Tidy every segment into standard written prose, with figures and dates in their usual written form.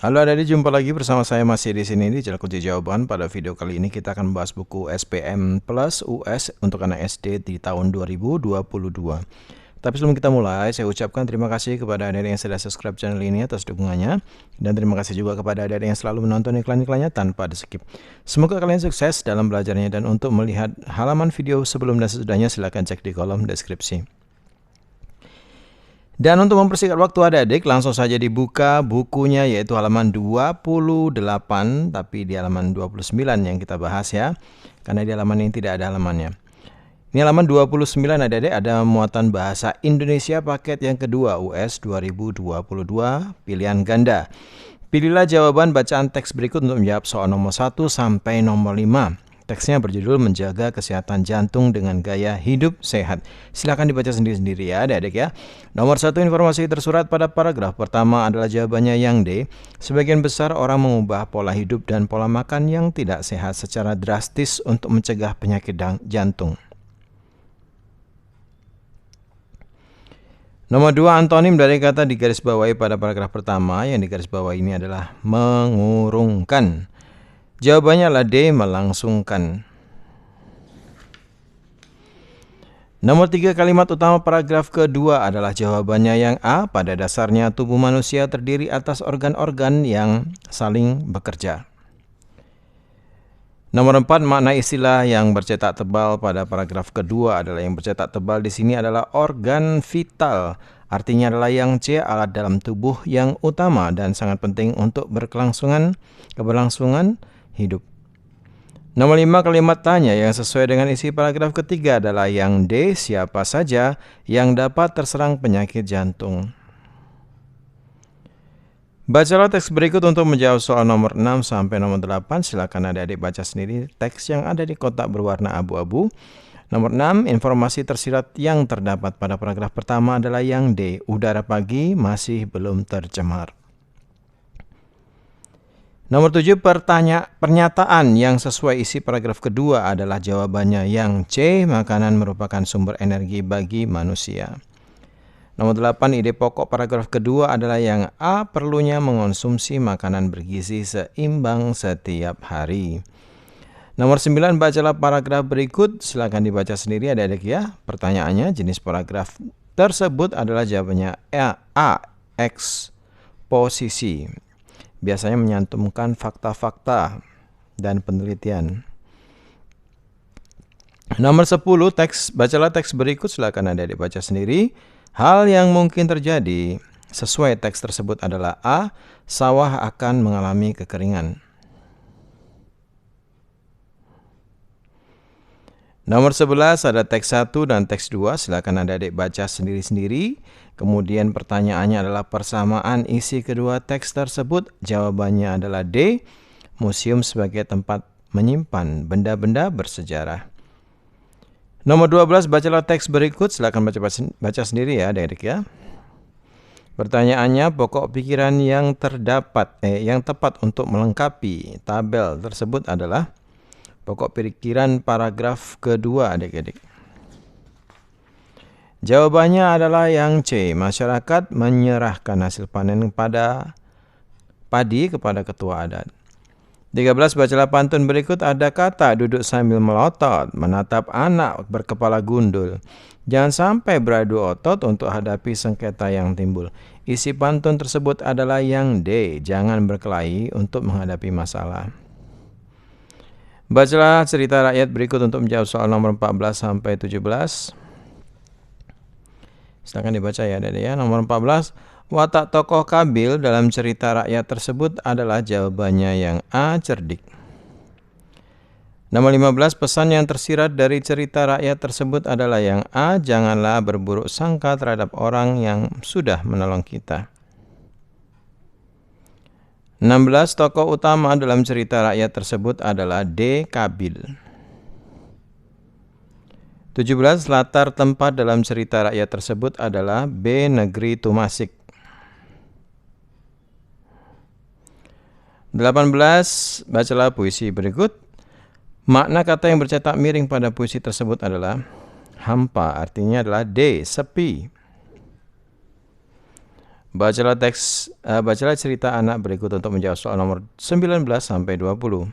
Halo adik-adik, jumpa lagi bersama saya masih di sini di channel Kunci Jawaban. Pada video kali ini kita akan membahas buku SPM Plus US untuk anak SD di tahun 2022. Tapi sebelum kita mulai, saya ucapkan terima kasih kepada adik-adik yang sudah subscribe channel ini atas dukungannya. Dan terima kasih juga kepada adik-adik yang selalu menonton iklan-iklannya tanpa di-skip. Semoga kalian sukses dalam belajarnya, dan untuk melihat halaman video sebelum dan sesudahnya silahkan cek di kolom deskripsi. Dan untuk mempersingkat waktu adik-adik, langsung saja dibuka bukunya, yaitu halaman 28, tapi di halaman 29 yang kita bahas ya. Karena di halaman ini tidak ada halamannya. Ini halaman 29 adik-adik, ada muatan bahasa Indonesia paket yang kedua US 2022, pilihan ganda. Pilihlah jawaban bacaan teks berikut untuk menjawab soal nomor 1 sampai nomor 5. Teksnya berjudul Menjaga Kesehatan Jantung dengan Gaya Hidup Sehat. Silakan dibaca sendiri-sendiri ya adik-adik ya. Nomor 1, informasi tersurat pada paragraf pertama adalah jawabannya yang D. Sebagian besar orang mengubah pola hidup dan pola makan yang tidak sehat secara drastis untuk mencegah penyakit jantung. Nomor 2, antonim dari kata digarisbawahi pada paragraf pertama. Yang digarisbawahi ini adalah mengurungkan. Jawabannya adalah D, melangsungkan. Nomor 3, kalimat utama paragraf kedua adalah jawabannya yang A. Pada dasarnya tubuh manusia terdiri atas organ-organ yang saling bekerja. Nomor 4, makna istilah yang bercetak tebal pada paragraf kedua adalah yang bercetak tebal di sini adalah organ vital. Artinya adalah yang C, alat dalam tubuh yang utama dan sangat penting untuk keberlangsungan hidup. Nomor 5, kalimat tanya yang sesuai dengan isi paragraf ketiga adalah yang D, siapa saja yang dapat terserang penyakit jantung. Bacalah teks berikut untuk menjawab soal nomor 6 sampai nomor 8. Silakan adik-adik baca sendiri teks yang ada di kotak berwarna abu-abu. Nomor 6, informasi tersirat yang terdapat pada paragraf pertama adalah yang D, udara pagi masih belum tercemar. Nomor 7, pernyataan yang sesuai isi paragraf kedua adalah jawabannya yang C, makanan merupakan sumber energi bagi manusia. Nomor 8, ide pokok paragraf kedua adalah yang A, perlunya mengonsumsi makanan bergizi seimbang setiap hari. Nomor 9, bacalah paragraf berikut. Silakan dibaca sendiri adik-adik ya. Pertanyaannya, jenis paragraf tersebut adalah jawabannya A, eksposisi. Biasanya menyantumkan fakta-fakta dan penelitian. Nomor 10, bacalah teks berikut. Silakan adik-adik baca sendiri. Hal yang mungkin terjadi sesuai teks tersebut adalah A, sawah akan mengalami kekeringan. Nomor 11 ada teks 1 dan teks 2. Silakan adik-adik baca sendiri-sendiri. Kemudian pertanyaannya adalah persamaan isi kedua teks tersebut. Jawabannya adalah D, museum sebagai tempat menyimpan benda-benda bersejarah. Nomor 12, bacalah teks berikut. Silakan baca sendiri ya adik-adik ya. Pertanyaannya, pokok pikiran yang tepat untuk melengkapi tabel tersebut adalah pokok pikiran paragraf kedua adik-adik. Jawabannya adalah yang C, masyarakat menyerahkan hasil panen padi kepada ketua adat. 13, bacalah pantun berikut. Ada kata duduk sambil melotot, menatap anak berkepala gundul. Jangan sampai beradu otot untuk hadapi sengketa yang timbul. Isi pantun tersebut adalah yang D, jangan berkelahi untuk menghadapi masalah. Bacalah cerita rakyat berikut untuk menjawab soal nomor 14 sampai 17. Silakan dibaca ya adik-adik ya. Nomor 14, watak tokoh Kabil dalam cerita rakyat tersebut adalah jawabannya yang A, cerdik. Nomor 15, pesan yang tersirat dari cerita rakyat tersebut adalah yang A, janganlah berburuk sangka terhadap orang yang sudah menolong kita. 16, tokoh utama dalam cerita rakyat tersebut adalah D, Kabil. 17, latar tempat dalam cerita rakyat tersebut adalah B, negeri Tumasik. 18, bacalah puisi berikut. Makna kata yang bercetak miring pada puisi tersebut adalah hampa, artinya adalah D, sepi. Bacalah cerita anak berikut untuk menjawab soal nomor 19 sampai 20.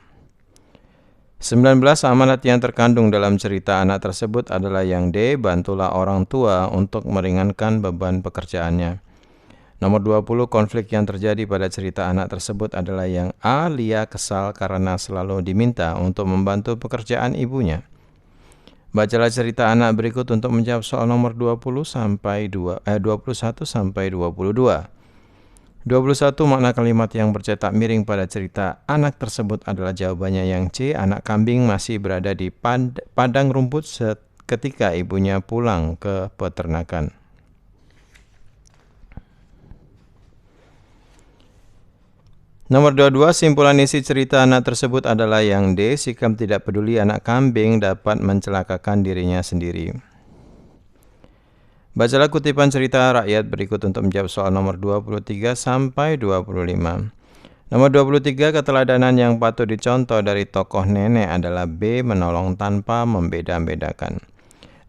19 amanat yang terkandung dalam cerita anak tersebut adalah yang D. Bantulah orang tua untuk meringankan beban pekerjaannya. Nomor 20, konflik yang terjadi pada cerita anak tersebut adalah yang A. Lia kesal karena selalu diminta untuk membantu pekerjaan ibunya. Bacalah cerita anak berikut untuk menjawab soal nomor 21 sampai 22. 21 makna kalimat yang bercetak miring pada cerita anak tersebut adalah jawabannya yang C. Anak kambing masih berada di padang rumput ketika ibunya pulang ke peternakan. Nomor 22, simpulan isi cerita anak tersebut adalah yang D. Sikap tidak peduli anak kambing dapat mencelakakan dirinya sendiri. Bacalah kutipan cerita rakyat berikut untuk menjawab soal nomor 23 sampai 25. Nomor 23, keteladanan yang patut dicontoh dari tokoh nenek adalah B. Menolong tanpa membeda-bedakan.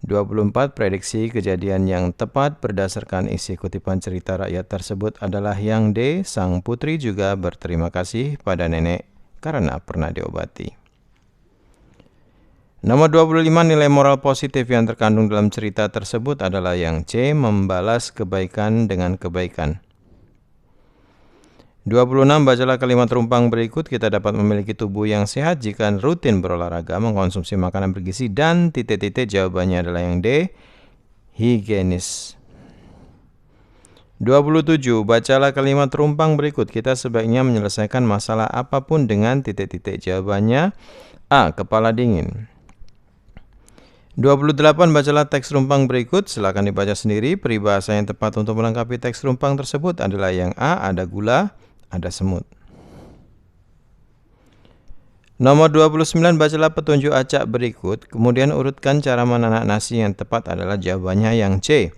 24, prediksi kejadian yang tepat berdasarkan isi kutipan cerita rakyat tersebut adalah yang D. Sang putri juga berterima kasih pada nenek karena pernah diobati. Nomor 25, nilai moral positif yang terkandung dalam cerita tersebut adalah yang C. Membalas kebaikan dengan kebaikan. 26, bacalah kalimat rumpang berikut. Kita dapat memiliki tubuh yang sehat jika rutin berolahraga, mengkonsumsi makanan bergizi, dan titik-titik. Jawabannya adalah yang D. Higienis. 27, bacalah kalimat rumpang berikut. Kita sebaiknya menyelesaikan masalah apapun dengan titik-titik. Jawabannya A. Kepala dingin. 28, bacalah teks rumpang berikut. Silakan dibaca sendiri. Peribahasa yang tepat untuk melengkapi teks rumpang tersebut adalah yang A. Ada gula, ada semut. Nomor 29, bacalah petunjuk acak berikut. Kemudian urutkan cara menanak nasi yang tepat adalah jawabannya yang C.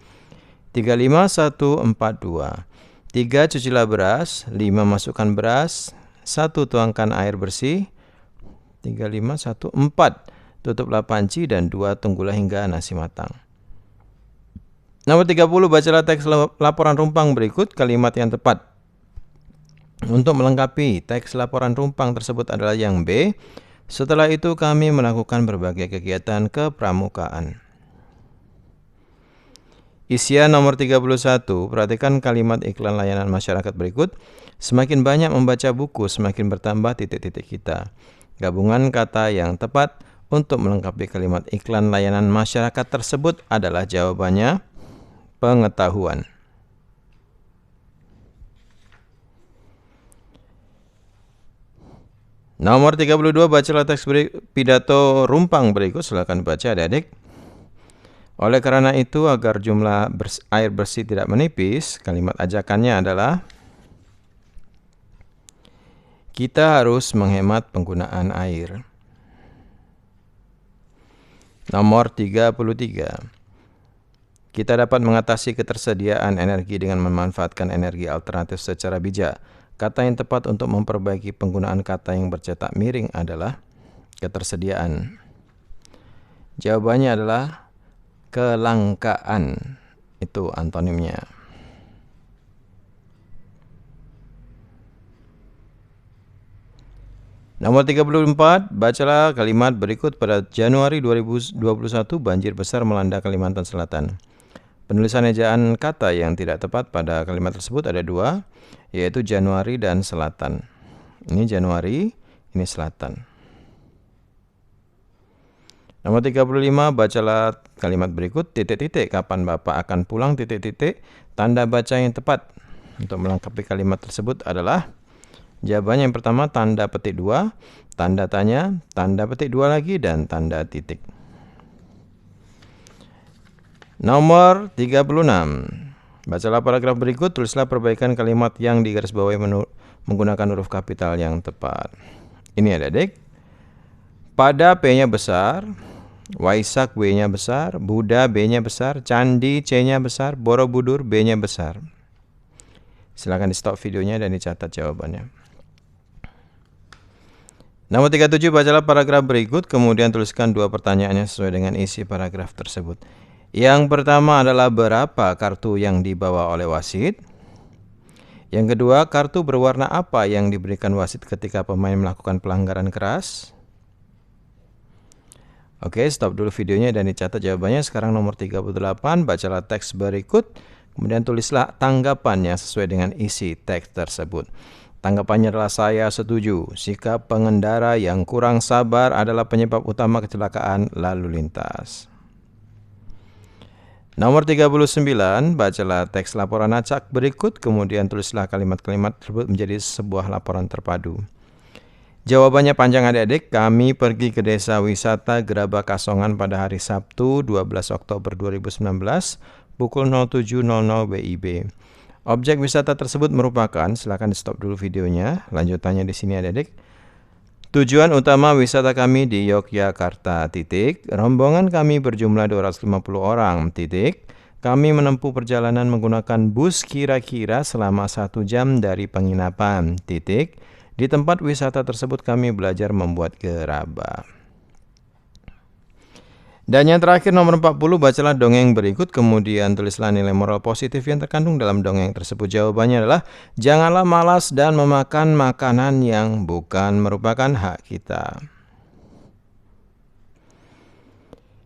35142. 3. Cucilah beras. 5. Masukkan beras. 1. Tuangkan air bersih. 3514. Tutuplah panci dan 2. Tunggulah hingga nasi matang. Nomor 30, bacalah teks laporan rumpang berikut. Kalimat yang tepat untuk melengkapi teks laporan rumpang tersebut adalah yang B. Setelah itu kami melakukan berbagai kegiatan kepramukaan. Isian nomor 31, perhatikan kalimat iklan layanan masyarakat berikut. Semakin banyak membaca buku, semakin bertambah titik-titik kita. Gabungan kata yang tepat untuk melengkapi kalimat iklan layanan masyarakat tersebut adalah jawabannya pengetahuan. Nomor 32, bacalah teks pidato rumpang berikut. Silakan baca adik-adik. Oleh karena itu, agar jumlah air bersih tidak menipis, kalimat ajakannya adalah kita harus menghemat penggunaan air. Nomor 33, kita dapat mengatasi ketersediaan energi dengan memanfaatkan energi alternatif secara bijak. Kata yang tepat untuk memperbaiki penggunaan kata yang bercetak miring adalah ketersediaan. Jawabannya adalah kelangkaan. Itu antonimnya. Nomor 34, bacalah kalimat berikut. Pada Januari 2021, banjir besar melanda Kalimantan Selatan. Penulisan ejaan kata yang tidak tepat pada kalimat tersebut ada 2, yaitu Januari dan Selatan. Ini Januari, ini Selatan. Nomor 35, bacalah kalimat berikut. Titik-titik, kapan Bapak akan pulang, titik-titik. Tanda baca yang tepat untuk melengkapi kalimat tersebut adalah jawabannya yang pertama tanda petik 2, tanda tanya, tanda petik 2 lagi, dan tanda titik. Nomor 36, bacalah paragraf berikut. Tulislah perbaikan kalimat yang digarisbawahi menggunakan huruf kapital yang tepat. Ini adik-adik. Pada P-nya besar, Waisak W-nya besar, Buddha B-nya besar, Candi C-nya besar, Borobudur B-nya besar. Silakan di stop videonya dan dicatat jawabannya. Nomor 37, bacalah paragraf berikut. Kemudian tuliskan 2 pertanyaannya sesuai dengan isi paragraf tersebut. Yang pertama adalah berapa kartu yang dibawa oleh wasit? Yang kedua, kartu berwarna apa yang diberikan wasit ketika pemain melakukan pelanggaran keras? Oke, stop dulu videonya dan dicatat jawabannya. Sekarang nomor 38, bacalah teks berikut, kemudian tulislah tanggapannya sesuai dengan isi teks tersebut. Tanggapannya adalah saya setuju, sikap pengendara yang kurang sabar adalah penyebab utama kecelakaan lalu lintas. Nomor 39, bacalah teks laporan acak berikut, kemudian tulislah kalimat-kalimat tersebut menjadi sebuah laporan terpadu. Jawabannya panjang adik-adik. Kami pergi ke desa wisata Gerabah Kasongan pada hari Sabtu 12 Oktober 2019 pukul 07.00 WIB. Objek wisata tersebut merupakan, silakan di stop dulu videonya, lanjutannya di sini adik-adik. Tujuan utama wisata kami di Yogyakarta, titik. Rombongan kami berjumlah 250 orang, titik. Kami menempuh perjalanan menggunakan bus kira-kira selama 1 jam dari penginapan, titik. Di tempat wisata tersebut kami belajar membuat gerabah. Dan yang terakhir nomor 40, bacalah dongeng berikut, kemudian tulislah nilai moral positif yang terkandung dalam dongeng tersebut. Jawabannya adalah, janganlah malas dan memakan makanan yang bukan merupakan hak kita.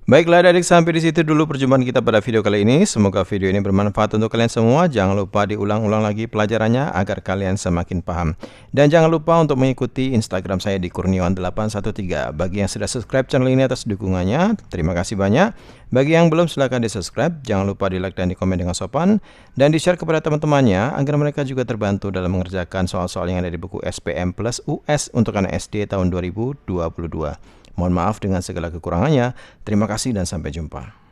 Baiklah adik-adik, sampai di situ dulu perjumpaan kita pada video kali ini. Semoga video ini bermanfaat untuk kalian semua. Jangan lupa diulang-ulang lagi pelajarannya agar kalian semakin paham. Dan jangan lupa untuk mengikuti Instagram saya di Kurniawan813. Bagi yang sudah subscribe channel ini atas dukungannya, terima kasih banyak. Bagi yang belum, silahkan di subscribe. Jangan lupa di like dan di komen dengan sopan. Dan di share kepada teman-temannya agar mereka juga terbantu dalam mengerjakan soal-soal yang ada di buku SPM Plus US untuk anak SD tahun 2022. Mohon maaf dengan segala kekurangannya. Terima kasih dan sampai jumpa.